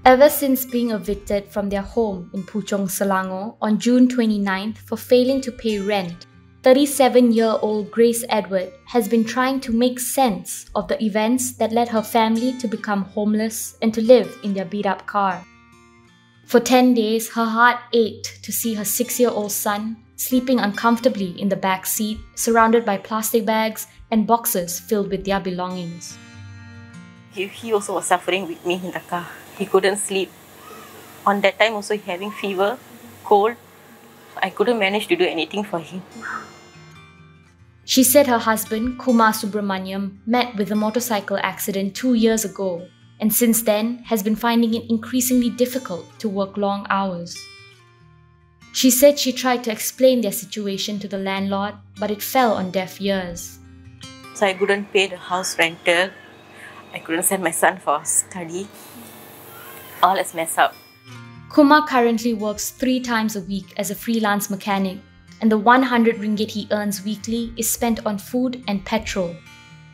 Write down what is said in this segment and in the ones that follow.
Ever since being evicted from their home in Puchong, Selangor on June 29th for failing to pay rent, 37-year-old Grace Edward has been trying to make sense of the events that led her family to become homeless and to live in their beat-up car. For 10 days, her heart ached to see her 6-year-old son sleeping uncomfortably in the back seat, surrounded by plastic bags and boxes filled with their belongings. He also was suffering with me in the car. He couldn't sleep. On that time also he having fever, cold. I couldn't manage to do anything for him. She said her husband, Kumar Subramaniam, met with a motorcycle accident 2 years ago, and since then has been finding it increasingly difficult to work long hours. She said she tried to explain their situation to the landlord, but it fell on deaf ears. So I couldn't pay the house rental. I couldn't send my son for study. All is messed up. Kumar currently works 3 times a week as a freelance mechanic, and the 100 ringgit he earns weekly is spent on food and petrol.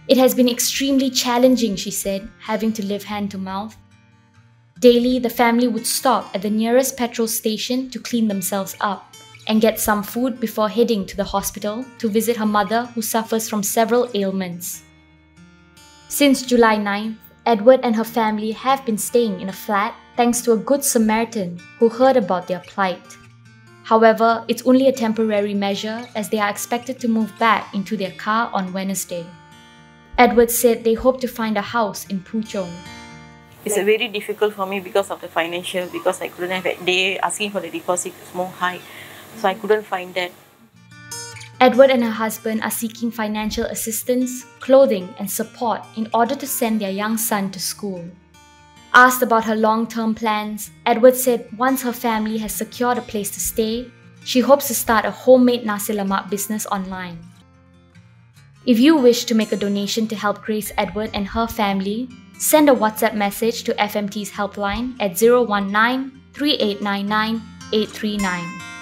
It has been extremely challenging, she said, having to live hand to mouth. Daily, the family would stop at the nearest petrol station to clean themselves up and get some food before heading to the hospital to visit her mother, who suffers from several ailments. Since July 9th, Edward and her family have been staying in a flat thanks to a good Samaritan who heard about their plight. However, it's only a temporary measure as they are expected to move back into their car on Wednesday. Edward said they hope to find a house in Puchong. It's very difficult for me because of the financial, because I couldn't have it. They asking for the deposit is more high, so I couldn't find that. Edward and her husband are seeking financial assistance, clothing and support in order to send their young son to school. Asked about her long-term plans, Edward said once her family has secured a place to stay, she hopes to start a homemade nasi lemak business online. If you wish to make a donation to help Grace Edward and her family, send a WhatsApp message to FMT's Helpline at 019 3899 839.